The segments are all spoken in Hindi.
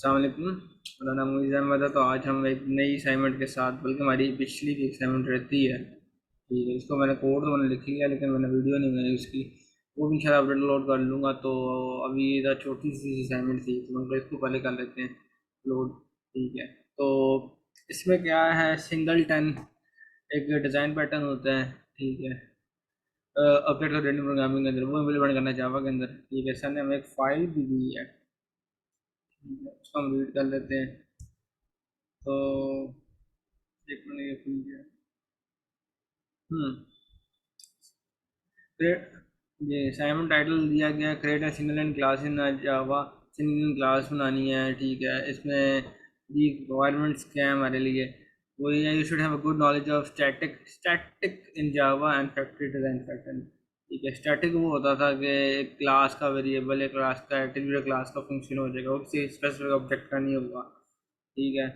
अस्सलाम वालेकुम। मेरा नाम मुइज़ अहमद है। तो आज हम एक नई असाइनमेंट के साथ, बल्कि हमारी पिछली भी असाइनमेंट रहती है, ठीक है। इसको मैंने कोड तो मैंने लिख लिया, लेकिन मैंने वीडियो नहीं बनाई उसकी। वो भी इंशाल्लाह अपलोड कर लूँगा। तो अभी इधर छोटी सी असाइनमेंट थी, तो मतलब इसको पहले कर लेते हैं अपलोड, ठीक है। तो इसमें क्या है, सिंगल टन एक डिज़ाइन पैटर्न होता है, ठीक है। ऑब्जेक्ट ओरिएंटेड प्रोग्रामिंग के अंदर वो इम्प्लीमेंट करना है जावा के अंदर, ठीक है। सर ने हमें एक फाइल भी दी है, ठीक है, उसको हम रीड कर लेते हैं। तो एक मिनट, ये खुल गया। हम्म ये असाइनमेंट टाइटल दिया गया, create a single and class in Java. Single class बनानी है, ठीक है। इसमें दी रिक्वायरमेंट्स क्या है हमारे लिए, वो ये you should have a good knowledge of static in Java and factory design pattern, ठीक है। स्टैटिक वो होता था कि एक क्लास का वेरिएबल, एक क्लास का एट्रीब्यूट, क्लास का फंक्शन हो जाएगा, वो किसी स्पेसिफिक ऑब्जेक्ट का नहीं होगा, ठीक है।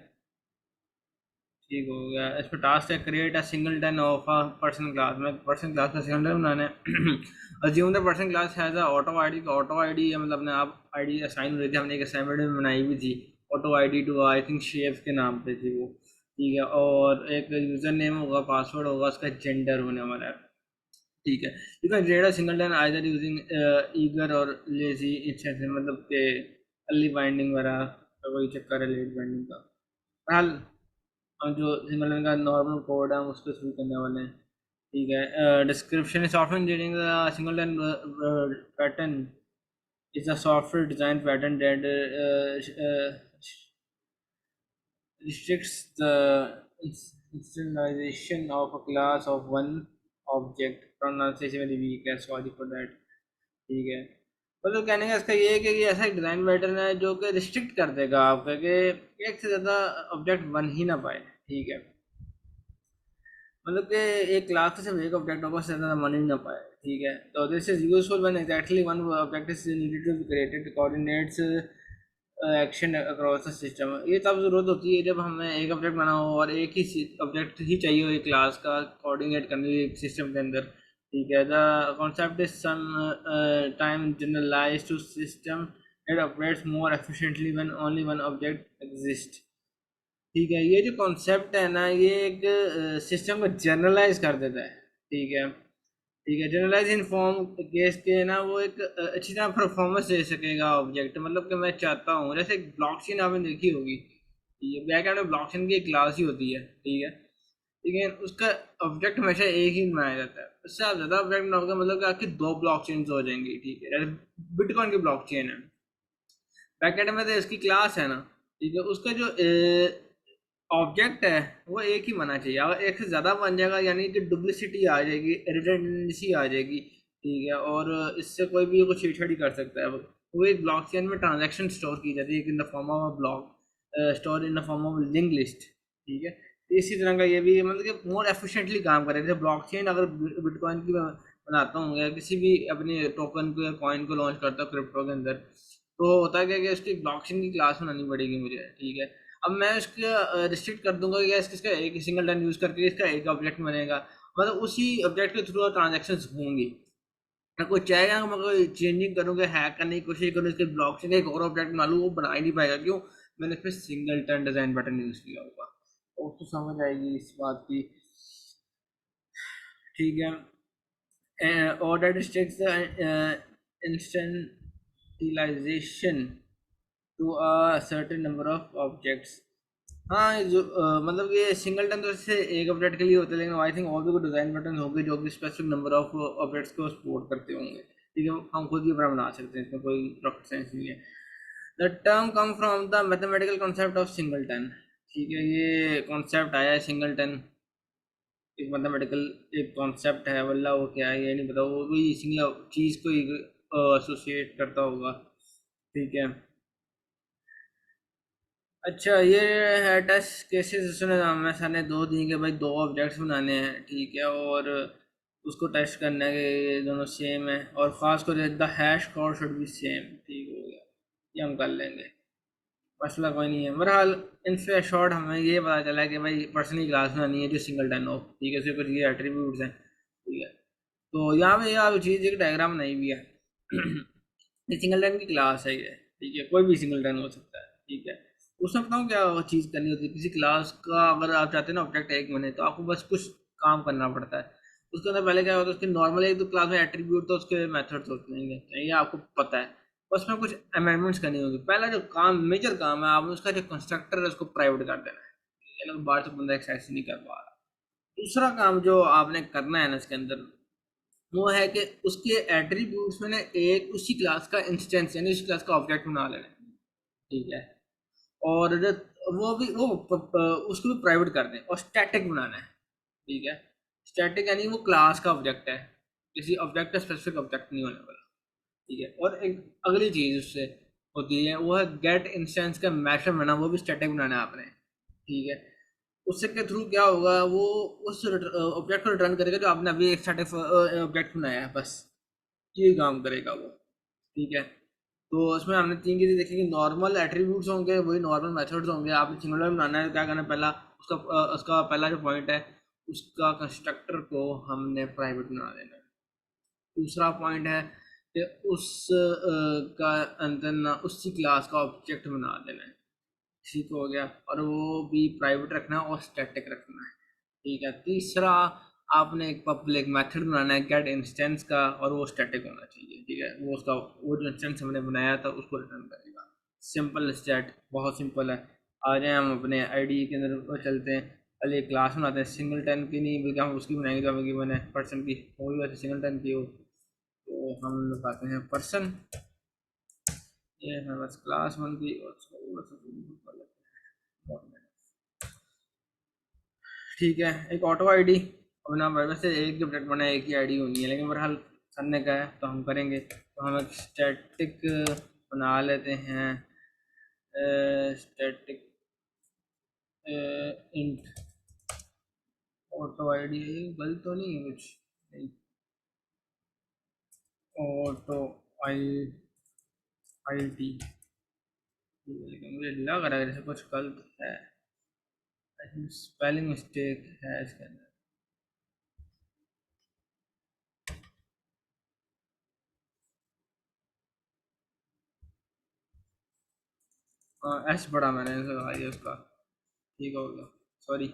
ठीक हो गया। इसमें टास्क है, create a singleton of a person class में पर्सन क्लास का सिंगल टन बनाना है। Assume the person class has a auto ID का ऑटो आईडी है, मतलब अपने आप आईडी असाइन हो रही थी। हमने एक असाइनमेंट में बनाई भी थी, auto ID to I think chef के नाम पे थी वो, ठीक है। और एक यूज़र नेम होगा, पासवर्ड होगा, उसका जेंडर होने वाला है, ठीक है। You can create a singleton either using eager और लेजी इंस्टेंस, मतलब के अर्ली बाइंडिंग वगैरह का कोई चक्कर है लेट बाइंडिंग का। फिलहाल हम जो सिंगल का नॉर्मल कोड है हम उस पर शुरू करने वाले हैं, ठीक है। Description, software engineering single line pattern is a software design pattern that restricts the initialization of a class of one object। pronunciation very weak है, sorry for that, ठीक है। मतलब कहने का इसका ये है कि ये ऐसा एक डिज़ाइन पैटर्न है जो कि रिस्ट्रिक्ट कर देगा आपका कि एक से ज़्यादा ऑब्जेक्ट बन ही ना पाए, ठीक है। मतलब कि एक क्लास से सिर्फ एक ऑब्जेक्ट होगा, उससे ज़्यादा बन ही ना पाए, ठीक है। तो this is useful when exactly one object is needed to be created coordinates action across the system. ये तब ज़रूरत होती है जब हमें एक ऑब्जेक्ट बना हो और एक ही ऑब्जेक्ट ही चाहिए हो एक क्लास का कोऑर्डिनेट करने के लिए एक सिस्टम के अंदर, ठीक है। The concept is some time generalize to system that operates more efficiently when only one object exist, ठीक है। ये जो कॉन्सेप्ट है ना, ये एक सिस्टम को जनरलाइज कर देता है, ठीक है। ठीक है, जनरलाइज इन फॉर्म केस के ना, वो एक अच्छी तरह परफॉर्मेंस दे सकेगा ऑब्जेक्ट। मतलब कि मैं चाहता हूँ, जैसे ब्लॉकचेन आपने देखी होगी, ठीक है। बैकएंड में ब्लॉकचेन की एक क्लास ही होती है, ठीक है। लेकिन उसका ऑब्जेक्ट हमेशा एक ही बनाया जाता है, उससे आप ज़्यादा ऑब्जेक्ट बनाओगे मतलब कि आपकी दो ब्लॉकचेन हो जाएंगी, ठीक है। जैसे बिटकॉइन की ब्लॉकचेन है, बैकएंड में तो इसकी क्लास है ना, ठीक है। उसका जो ऑब्जेक्ट है वो एक ही बना चाहिए। अगर एक से ज़्यादा बन जाएगा यानी कि डुप्लिसिटी आ जाएगी, रिडंडेंसी आ जाएगी, ठीक है। और इससे कोई भी कुछ छेड़छाड़ी कर सकता है। वो एक ब्लॉकचेन में ट्रांजैक्शन स्टोर की जाती है in the form of block, store in the form of link list, ठीक है। तो इसी तरह का ये भी मतलब कि मोर एफिशिएंटली काम करेगा। जैसे ब्लॉकचेन अगर बिटकॉइन की मैं बनाता हूँ या किसी भी अपने टोकन को या कॉइन को लॉन्च करता हूँ क्रिप्टो के अंदर, तो होता है क्या कि उसकी ब्लॉकचेन की क्लास बनानी पड़ेगी मुझे, ठीक है। अब मैं उसका रिस्ट्रिक्ट कर दूंगा कि इसका एक सिंगल टन यूज करके इसका एक ऑब्जेक्ट बनेगा, मतलब उसी ऑब्जेक्ट के थ्रू ट्रांजेक्शन होंगी। मैं कोई चाहेगा कि मैं कोई चेंजिंग करूँगा, हैक करने की कोशिश करूँ, इसके ब्लॉकचेन का एक और ऑब्जेक्ट बना लूँ, वो बना ही नहीं पाएगा। क्यों? मैंने इसमें singleton design pattern use किया होगा। और तो समझ आएगी इस बात की, ठीक है। और that restricts the instantiation to a certain number of objects. हाँ, ये जो मतलब ये सिंगल टन तो इससे एक ऑब्जेक्ट के लिए होता है, लेकिन आई थिंक और भी कोई डिज़ाइन पैटर्न होंगे जो कि स्पेसिफिक नंबर ऑफ ऑब्जेक्ट्स को सपोर्ट करते होंगे, ठीक है। हम खुद भी अपना बना सकते हैं, इसमें कोई रॉकेट साइंस नहीं है। The term come from the mathematical concept of singleton, ठीक है। ये कॉन्सेप्ट आया है सिंगल टन, एक मैथमेटिकल एक कॉन्सेप्ट है, वल्ला वो क्या है ये नहीं पता। वो भी सिंगल चीज़ को एसोसिएट करता होगा, ठीक है। अच्छा, ये है टेस्ट केसेस। उसने हमें सर ने दो दिए कि भाई दो ऑब्जेक्ट्स बनाने हैं, ठीक है। और उसको टेस्ट करना है कि ये दोनों सेम है, और ख़ास कर the hash code should be same, ठीक हो गया। ये हम कर लेंगे, मसला कोई नहीं है। बहरहाल इन शॉर्ट हमें ये पता चला है कि भाई पर्सनल क्लास बनानी है जो सिंगल टन हो, ठीक है। उसके कुछ ये एट्रीब्यूट्स हैं, ठीक है। तो यहाँ पे आप चीज़ एक डायग्राम बनाई हुई है। ये सिंगल टन की क्लास है ये, ठीक है। कोई भी सिंगल टन हो सकता है, ठीक है। उसमें बताऊँ क्या चीज़ करनी होती है किसी क्लास का, अगर आप चाहते हैं ना ऑब्जेक्ट एक बने तो आपको बस कुछ काम करना पड़ता है। उसके अंदर पहले क्या होता है, उसके नॉर्मल एक तो क्लास में एट्रीब्यूट तो उसके मेथड्स होते हैं, ये आपको पता है। बस उसमें कुछ अमेंडमेंट्स करनी होगी। पहला जो काम, मेजर काम है, आपने उसका जो कंस्ट्रक्टर है उसको प्राइवेट कर देना है, ठीक है ना, बाहर से बंदा एक्सेस नहीं कर पा रहा। दूसरा काम जो आपने करना है ना इसके अंदर, वो है कि उसके एट्रीब्यूट्स में ना एक उसी क्लास का इंस्टेंस यानी उसी क्लास का ऑब्जेक्ट बना लेना है, ठीक है। और वो भी वो उसको भी प्राइवेट कर दें और स्टैटिक बनाना है, ठीक है। स्टैटिक यानी वो क्लास का ऑब्जेक्ट है, किसी ऑब्जेक्ट का स्पेसिफिक ऑब्जेक्ट नहीं होने वाला, ठीक है। और एक अगली चीज उससे होती है वो है गेट इंस्टेंस का मैथड बनाना, वो भी स्टैटिक बनाना है आपने, ठीक है। उससे के थ्रू क्या होगा, वो उस ऑब्जेक्ट को रिटर्न करेगा जो आपने अभी एक स्टैटिक ऑब्जेक्ट बनाया है, बस ये काम करेगा वो, ठीक है। तो उसमें हमने तीन चीज़ें देखी कि नॉर्मल एट्रीब्यूट्स होंगे, वही नॉर्मल मेथड्स होंगे। आपने सिंगुलर में बनाना है तो क्या करना है, पहला उसका पहला जो पॉइंट है, उसका कंस्ट्रक्टर को हमने प्राइवेट बना देना है। दूसरा पॉइंट है कि उस का अंदर ना उसी क्लास का ऑब्जेक्ट बना देना है, ठीक हो गया। और वो भी प्राइवेट रखना है और स्टैटिक रखना है, ठीक है। तीसरा, आपने एक पब्लिक मेथड बनाना है गेट इंस्टेंस का, और वो स्टैटिक होना चाहिए, ठीक है। वो उसका वो जो इंस्टेंस हमने बनाया था उसको रिटर्न करेगा। सिंपल स्टैट, बहुत सिंपल है। आ जाए हम अपने आईडी के अंदर चलते हैं। पहले एक क्लास बनाते हैं, सिंगल टन की नहीं बल्कि हम उसकी बनाएंगे जो हमें गिवन है पर्सन की, वो भी वैसे सिंगल टन की हो। तो हम लगाते हैं पर्सन, ये है बस क्लास वन की। ठीक है, एक ऑटो आईडी। अब ना वैसे एक जो प्लेट बना है एक ही आईडी होनी है, लेकिन बहरहाल सर ने कहा है तो हम करेंगे। तो हम एक स्टैटिक बना लेते हैं, स्टैटिक इंट ऑटो आईडी। गलत तो नहीं है कुछ? ऑटो आई आई डी, लेकिन मुझे लग रहा है जैसे कुछ गलत है, स्पेलिंग मिस्टेक है इसके अंदर। एस बड़ा मैंने लगा दिया उसका, ठीक हो गया, सॉरी।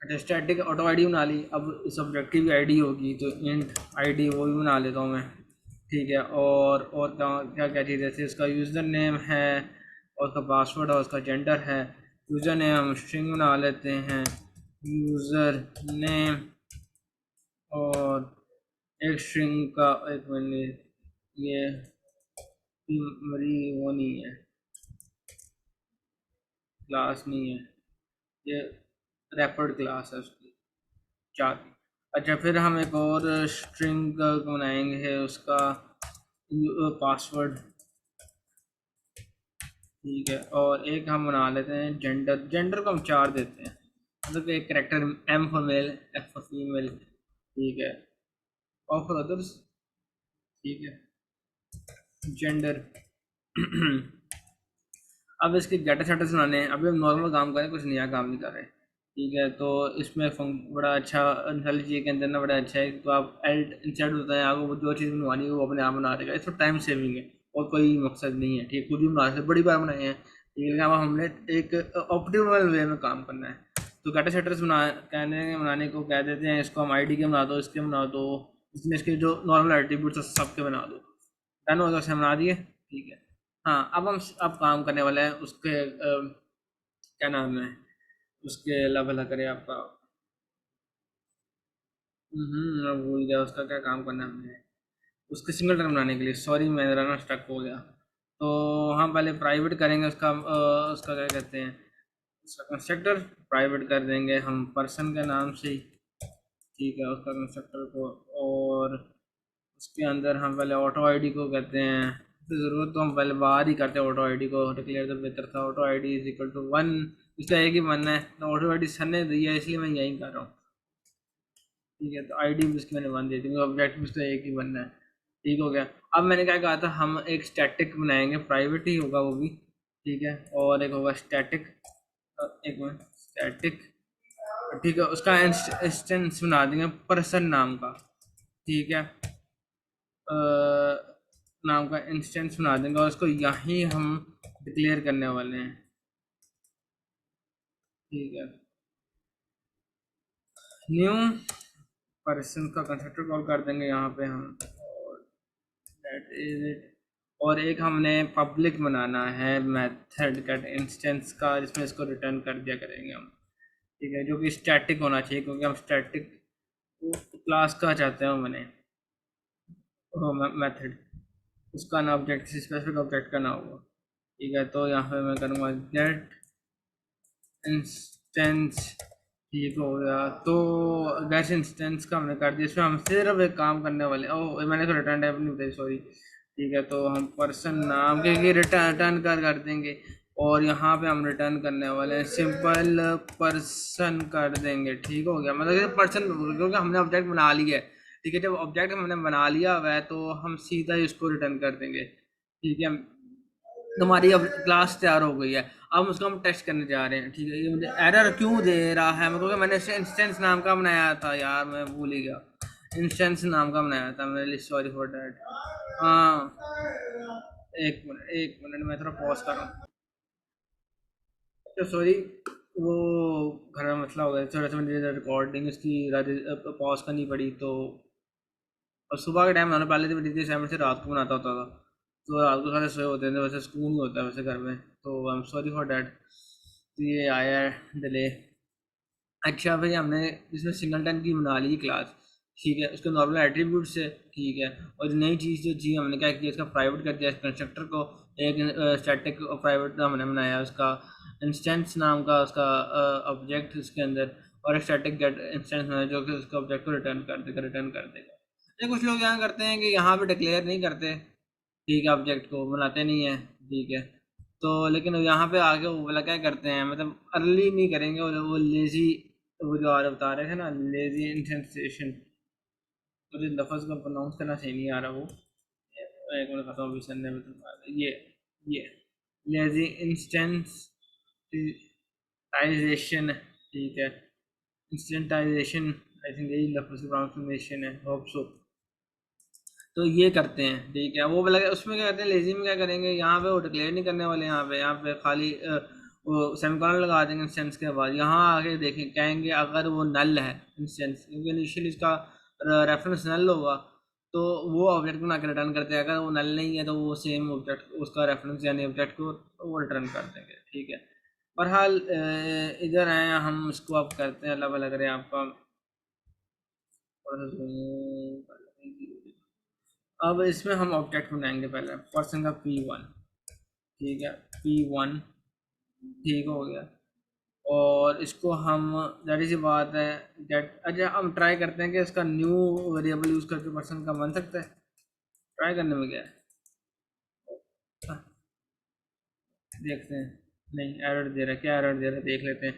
अच्छा, स्टैटिक ऑटो आईडी बना ली। अब इस ऑब्जेक्ट की भी आईडी होगी तो इंट आईडी वो भी बना लेता हूँ मैं, ठीक है। और क्या क्या चीज़, जैसे इसका यूज़र नेम है और उसका पासवर्ड है, उसका जेंडर है। यूज़र नेम हम स्ट्रिंग बना लेते हैं, यूज़र नेम। और एक स्ट्रिंग का, एक मिनट, ये मरी वो नहीं है, क्लास नहीं है, ये रेफर्ड क्लास है उसकी, चार। अच्छा, फिर हम एक और स्ट्रिंग बनाएंगे उसका पासवर्ड, ठीक है। और एक हम बना लेते हैं जेंडर। जेंडर को हम चार देते हैं, मतलब एक character, M for male, F for female, ठीक है। और फॉर अदर्स, ठीक है, जेंडर। अब इसके गेटर सेटर्स बनाने हैं। अभी हम नॉर्मल काम करें, कुछ नया काम नहीं कर रहे, ठीक है। तो इसमें बड़ा अच्छा जी के अंदर ना बड़ा अच्छा है, तो आप एल्ट इंसर्ट होता है, आपको जो चीज़ बनवानी है वो अपने आप बना देगा। इसमें टाइम सेविंग है और कोई मकसद नहीं है, ठीक है। खुद भी बना सकते, बड़ी बार बनाए हैं, ठीक है। अब हमने एक ऑप्टिमल वे में काम करना है। तो गेटर सेटर्स बनाने को कह देते हैं, इसको हम आईडी के बना दो, इसके बना दो, बिजनेस के जो नॉर्मल एट्रीब्यूट्स है सबके बना दो। डन हो गया, उसे बना दिए, ठीक है। हाँ, अब काम करने वाले हैं उसके क्या नाम है, उसके अल्लाह भला करे आपका। मैं भूल गया उसका क्या काम करना है हमने, उसके सिंगल टर्म बनाने के लिए। सॉरी, मेरा ना स्टक हो गया। तो हम पहले प्राइवेट करेंगे उसका, उसका क्या कहते हैं, उसका कंस्ट्रक्टर प्राइवेट कर देंगे हम पर्सन के नाम से ही, ठीक है, उसका कंस्ट्रक्टर को। और उसके अंदर हम पहले ऑटो आईडी को कहते हैं, तो ज़रूरत तो हम पहले बाहर ही करते हैं ऑटो आईडी को, डिक्लेयर तो बेहतर था। Auto ID is equal to one, इसका एक ही बनना है, तो ऑटो आईडी सर ने दी है इसलिए मैं यही कर रहा हूँ, ठीक है। तो आईडी भी उसकी मैंने वन दे दी, ऑब्जेक्ट भी उसका एक ही बनना है, ठीक हो गया। अब मैंने क्या कहा था, हम एक स्टैटिक बनाएंगे, प्राइवेट ही होगा वो भी, ठीक है। और एक होगा स्टैटिक, एक मिनट, स्टैटिक, ठीक है। उसका इंस्टेंस बना देंगे पर्सन नाम का, ठीक है। नाम का इंस्टेंस बना देंगे और उसको यहीं हम डिक्लेयर करने वाले हैं, ठीक है। न्यू पर्सन का कंस्ट्रक्टर कॉल कर देंगे यहाँ पे हम, और दैट इज इट। और एक हमने पब्लिक बनाना है मेथड गेट इंस्टेंस का, जिसमें इसको रिटर्न कर दिया करेंगे हम, ठीक है, जो कि स्टैटिक होना चाहिए, क्योंकि हम स्टैटिक क्लास का चाहते हैं मैंने मेथड, उसका ना ऑब्जेक्ट, स्पेसिफिक ऑब्जेक्ट का ना होगा, ठीक है। तो यहाँ पे मैं करूँगा गेट इंस्टेंस, ठीक हो गया। तो गैस इंस्टेंस का हमने कर दिया, इसमें हम सिर्फ एक काम करने वाले, ओ मैंने तो रिटर्न टाइप नहीं बताई, सॉरी, ठीक है। तो हम पर्सन नाम के रिटर्न रिटर्न कर देंगे, और यहाँ पे हम रिटर्न करने वाले हैं सिंपल पर्सन कर देंगे, ठीक हो गया। मतलब कि पर्सन, क्योंकि हमने ऑब्जेक्ट बना लिया है, ठीक है। जब ऑब्जेक्ट हमने बना लिया हुआ है तो हम सीधा ही उसको रिटर्न कर देंगे, ठीक है। तुम्हारी अब क्लास तैयार हो गई है, अब उसको हम टेस्ट करने जा रहे हैं, ठीक है। ये मुझे एरर क्यों दे रहा है, मैं, क्योंकि मैंने इंस्टेंस नाम का बनाया था यार, मैं भूल ही गया, इंस्टेंस नाम का बनाया था मैंने, सॉरी फॉर दैट। हाँ, एक मिनट मैं थोड़ा पॉज कर रहा हूँ, तो सॉरी, वो घर में मसला हो गया, थोड़ा सा मुझे रिकॉर्डिंग इसकी पॉज करनी पड़ी। तो और सुबह के टाइम मैंने पहले तो मेरी असाइनमेंट से रात को बनाता होता था, तो रात को सारे सोए होते थे, वैसे सुकून नहीं होता है वैसे घर में, तो आई एम सॉरी फॉर डैट। तो ये आया है डिले। अच्छा भाई, हमने इसमें सिंगलटन की बना ली क्लास, ठीक है, उसके नॉर्मल एट्रीब्यूट्स है, ठीक है। और नई चीज़ जो चीज़ हमने क्या किया, इसका प्राइवेट कर दिया कंस्ट्रक्टर को, एक स्टैटिक प्राइवेट हमने बनाया उसका इंस्टेंस नाम का, उसका ऑब्जेक्ट उसके अंदर, और एक स्टैटिक गेट इंस्टेंस जो कि उसका ऑब्जेक्ट को रिटर्न कर देगा। ये कुछ लोग यहाँ करते हैं कि यहाँ पे डिक्लेयर नहीं करते, ठीक है, ऑब्जेक्ट को बनाते नहीं है, ठीक है। तो लेकिन यहाँ पे आके वो वाला क्या करते हैं, मतलब अर्ली नहीं करेंगे, वो लेजी, वो जो आज बता रहे थे ना, लेजी इंसेंसेशन, मुझे लफ्ज़ का प्रोनाउंस करना सही नहीं आ रहा वो, एक मिनट खाता हूँ अभी सर ने ये लेजी इंस्टेंटाइजेशन, ठीक है, इंस्टेंटाइजेशन, आई थिंक यही लफ्ज़ की प्रोनाउंसिएशन है, होप सो। तो ये करते हैं, ठीक है। वो बोला उसमें क्या करते हैं, लेजी में क्या करेंगे, यहाँ पे वो डिक्लेयर नहीं करने वाले, यहाँ पे खाली वो सेमीकोलन लगा देंगे इंस्टेंस के बाद, यहाँ आके देखें कहेंगे अगर वो नल है इंस्टेंस, क्योंकि इनिशियली इसका रेफरेंस नल होगा, तो वो ऑब्जेक्ट बना के रिटर्न करते हैं। अगर वो नल नहीं है तो वो सेम ऑब्जेक्ट, उसका रेफरेंस यानी ऑब्जेक्ट को वो रिटर्न कर देंगे, ठीक है। बहरहाल इधर आए हम, इसको आप करते हैं, अल्लाह भला करें आपका। अब इसमें हम ऑब्जेक्ट बनाएंगे, पहले पर्सन का P1, ठीक है, P1, ठीक हो गया। और इसको हम, जाहिर सी बात है, गेट, अच्छा हम ट्राई करते हैं कि इसका न्यू वेरिएबल यूज़ करके पर्सन का बन सकता है, ट्राई करने में क्या है, हाँ, देखते हैं। नहीं, एरर दे रहा है, क्या एरर दे रहा है देख लेते हैं।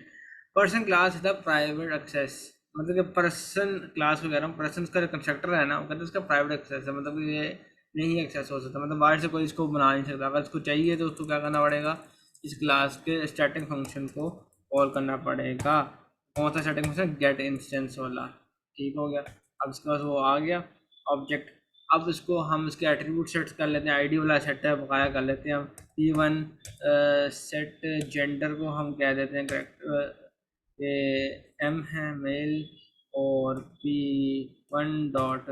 Person class the private access, मतलब कि पर्सन क्लास को कह रहा हूँ, पर्सन का जो कंस्ट्रक्टर है ना, वो कहते हैं उसका प्राइवेट एक्सेस है, मतलब कि ये नहीं एक्सेस हो सकता, मतलब बाहर से कोई इसको बना नहीं सकता। अगर इसको चाहिए तो उसको क्या करना पड़ेगा, इस क्लास के स्टैटिक फंक्शन को कॉल करना पड़ेगा। कौन सा स्टैटिक फंक्शन, गेट इंस्टेंस वाला, ठीक हो गया। अब इसके पास वो आ गया ऑब्जेक्ट। अब इसको हम इसके एट्रीब्यूट सेट कर लेते हैं, आईडी वाला सेट है बकाया कर लेते हैं हम। P1 सेट जेंडर को हम कह देते हैं करेक्ट, ये M है मेल, और P1 dot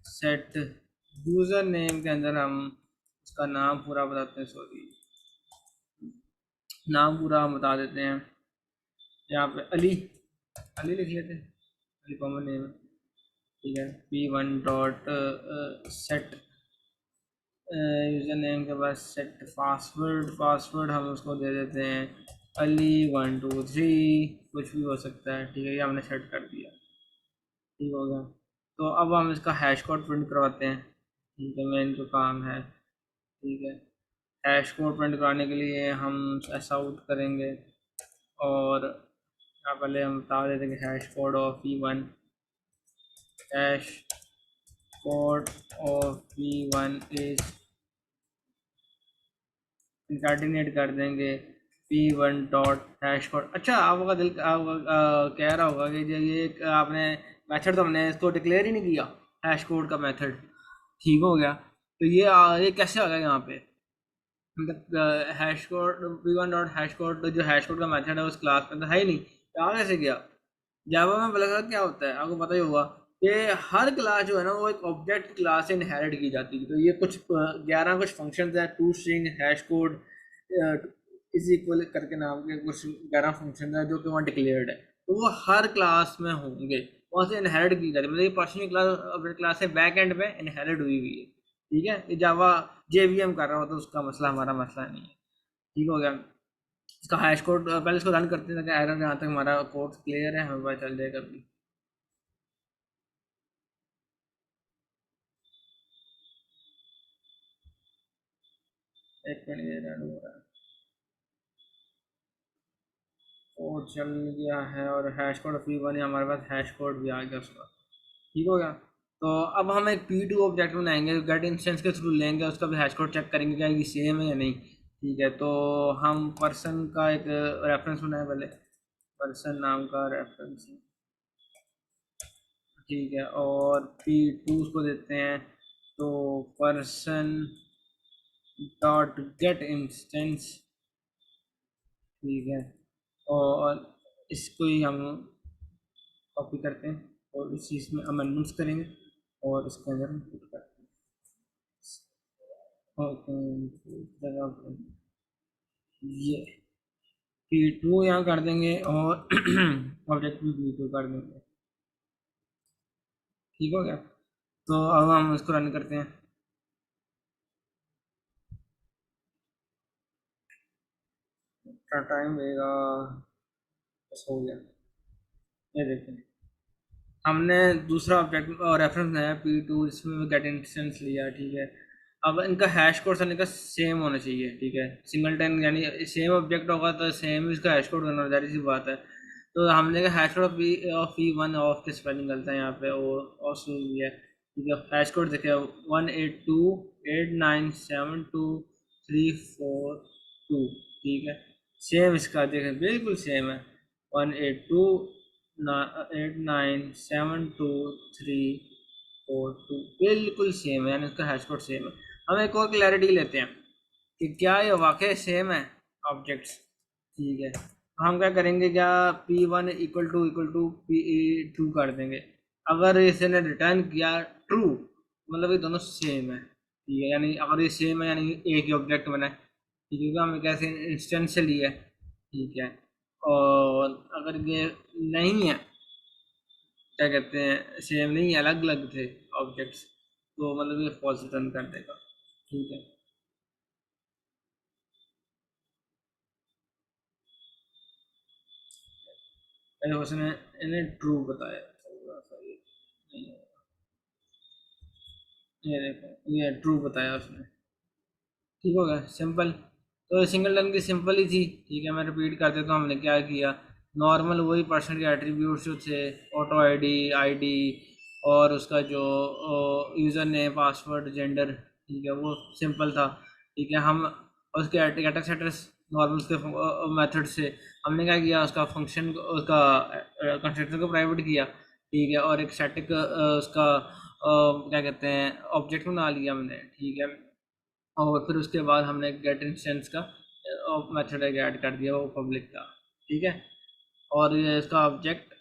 set user name के अंदर हम उसका नाम पूरा बताते हैं, सॉरी, नाम पूरा हम बता देते हैं, यहाँ पे अली, अली लिख लेते हैं, अली कॉमन नेम है, ठीक है। P1 dot set user name के बाद सेट पासवर्ड हम उसको दे देते हैं अली 1 2 3, कुछ भी हो सकता है, ठीक है। ये हमने सेट कर दिया, ठीक हो गया। तो अब हम इसका हैश कोड प्रिंट करवाते हैं, ठीक है, मेन जो काम है, ठीक है। हैश कोड प्रिंट कराने के लिए हम ऐसा आउट करेंगे, और यहाँ पहले हम बता देते हैं कि hash code of P1, hash code of P1 is, concatenate कर देंगे P1 डॉट हैश कोड। अच्छा, आपका दिल कह रहा होगा कि ये आपने मेथड, तो हमने इसको डिक्लेयर ही नहीं किया, हैश कोड का मेथड, ठीक हो गया। तो ये कैसे आ गया यहाँ पे, मतलब hash code v1 dot hash code, जो हैश कोड का मेथड है उस क्लास में तो है ही नहीं, तो आ कैसे गया? जावा में बोला क्या होता है आपको पता ही होगा कि हर क्लास जो है ना वो एक ऑब्जेक्ट क्लास से इनहेरिट की जाती है। तो ये कुछ 11 कुछ फंक्शंस हैं, to string hash code is equal करके नाम के कुछ 11 फंक्शन है जो कि वहाँ डिक्लेयर्ड है, तो वो हर क्लास में होंगे, वहाँ से इनहेरिट की जाती है। मतलब ये पर्सनल क्लास अपने क्लास से बैक एंड पे इनहेरिट हुई हुई है। ठीक है, ये जावा जेवीएम कर रहा हो तो उसका मसला हमारा मसला नहीं है। ठीक हो गया। इसका हैश कोड पहले इसको रन करते हैं, एरर जहाँ तक हमारा कोड क्लियर है हमें पता चल जाएगा अभी। एक मिनट ये रन हो रहा है, कोड चल गया है और हैश कोड फी बनी, हमारे पास हैश कोड भी आ गया उसका। ठीक हो गया। तो अब हम एक P2 ऑब्जेक्ट बनाएंगे, गेट इंस्टेंस के थ्रू लेंगे, उसका भी हैश कोड चेक करेंगे क्या ये सेम है या नहीं। ठीक है, तो हम पर्सन का एक रेफरेंस बनाए पहले, पर्सन नाम का रेफरेंस। ठीक है, और P2 उसको देते हैं, तो पर्सन डॉट गेट इंस्टेंस। ठीक है, और इसको ही हम कॉपी करते हैं और इस चीज़ में अमेंडमेंट्स करेंगे और इसके अंदर हम put करते हैं। ओके, जगह पे ये P2 यहाँ कर देंगे और ऑब्जेक्ट भी P2 कर देंगे। ठीक हो गया। तो अब हम इसको रन करते हैं, टाइम लगेगा। बस हो गया, ये देखें हमने दूसरा ऑब्जेक्ट रेफरेंस बनाया P2, इसमें गेट इंस्टेंस लिया। ठीक है, अब इनका हैश कोड सर इनका सेम होना चाहिए। ठीक है, सिंगलटन यानी सेम ऑब्जेक्ट होगा तो सेम इसका हैश कोड करना, जारी सी बात है। तो हमने कहा hash code of V1 of के स्पेलिंग गलत है यहाँ पे, और सुन है। ठीक है, हैश कोड देखिए 182897234 ठीक है, सेम इसका देखें बिल्कुल सेम है, 182897234 बिल्कुल सेम है, यानी इसका हैश कोड सेम है। हम एक और क्लैरिटी लेते हैं कि क्या ये वाकई सेम है ऑब्जेक्ट्स। ठीक है, तो हम क्या करेंगे, क्या P1 P2 कर देंगे। अगर इसने रिटर्न किया ट्रू, मतलब ये दोनों सेम है। ठीक है, यानी अगर ये सेम है यानी एक ही ऑब्जेक्ट बना है। ठीक है, क्योंकि हम एक ऐसे इंस्टेंस से लिए। ठीक है, और अगर ये नहीं है, क्या कहते हैं, सेम नहीं, अलग अलग थे ऑब्जेक्ट्स, तो मतलब ये फॉल्स रिटर्न कर देगा। ठीक है, पहले उसने इन्हें ट्रू बताया, थोड़ा सा ये नहीं होगा। ये देखो ये ट्रू बताया उसने। ठीक हो गया, सिंपल। तो सिंगल टर्न की सिंपल ही थी। ठीक है, मैं रिपीट कर देता हूँ हमने क्या किया। नॉर्मल वही पर्सन के एट्रीब्यूट्स जो थे, ऑटो आईडी, आईडी, और उसका जो यूज़र नेम, पासवर्ड, जेंडर, ठीक है वो सिंपल था। ठीक है, हम उसके एटक सेटर्स नॉर्मल उसके मेथड से हमने क्या किया, उसका फंक्शन उसका कंस्ट्रक्टर को प्राइवेट किया। ठीक है, और एक स्टैटिक उसका क्या कहते हैं ऑब्जेक्ट बना लिया हमने। ठीक है, और फिर उसके बाद हमने गेट इंस्टेंस का मेथड ऐड कर दिया, वो पब्लिक था। ठीक है, और ये इसका ऑब्जेक्ट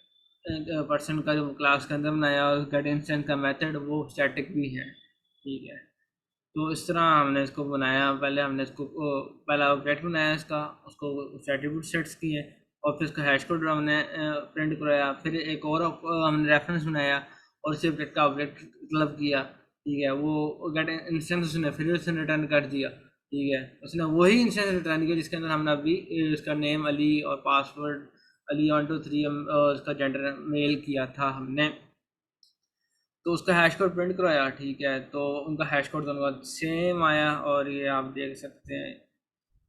पर्सन का जो क्लास के अंदर बनाया, और गेट इंस्टेंस का मेथड वो स्टैटिक भी है। ठीक है, तो इस तरह हमने इसको बनाया। पहले हमने इसको पहला ऑब्जेक्ट बनाया इसका, उसको एट्रीब्यूट सेट्स किए, और फिर उसका हैश कोड हमने प्रिंट कराया। फिर एक और हमने रेफरेंस बनाया और उसी ऑब्जेक्ट का ऑब्जेक्ट क्लब किया। ठीक है, वो गेट इंस्टेंस उसने फिर उसने रिटर्न कर दिया। ठीक है, उसने वही इंस्टेंस रिटर्न किया जिसके अंदर हमने अभी उसका नेम अली और पासवर्ड Ali 123 उसका जेंडर मेल किया था हमने। तो उसका हैश कोड प्रिंट करवाया। ठीक है, तो उनका हैश कोड दोनों का सेम आया, और ये आप देख सकते हैं।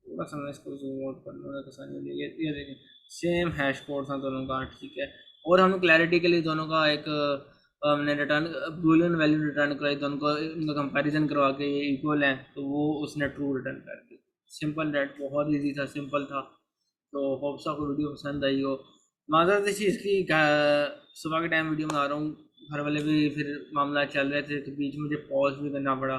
थोड़ा सा मैं इसको जूम आउट कर लूँगा तो आसानी होगी। ये देखें सेम हैश कोड था दोनों का। ठीक है, और हम क्लैरिटी के लिए दोनों का एक हमने रिटर्न बूलियन वैल्यू रिटर्न कराई, दोनों को इनका कंपैरिजन करवा के ये इक्वल है, तो वो उसने ट्रू रिटर्न कर दी। सिंपल डैट, बहुत ईजी था, सिंपल था। तो होप्स आपको वीडियो पसंद आई हो। माजरत इस चीज़ की, सुबह के टाइम वीडियो बना रहा हूँ, घर वाले भी फिर मामला चल रहे थे तो बीच में मुझे पॉज भी करना पड़ा।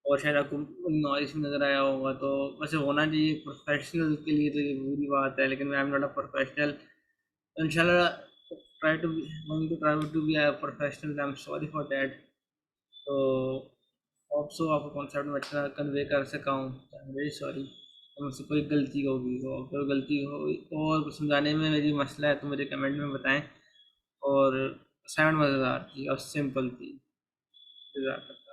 और शायद आपको नॉइस नज़र आया होगा, तो वैसे होना चाहिए प्रोफेशनल के लिए, तो ये बुरी बात है, लेकिन I am not a professional. इंशाल्लाह try to be, going to try to be a professional, I am sorry for that. तो होप सो आपको कॉन्सेप्ट में अच्छा कन्वे कर सका हूँ, आई एम वेरी सॉरी। तो मुझसे कोई गलती होगी, तो अगर गलती हो और कुछ समझाने में मेरी मसला है तो मुझे कमेंट में बताएं। और असाइनमेंट मज़ेदार थी और सिंपल थी। जज़ाकल्लाह।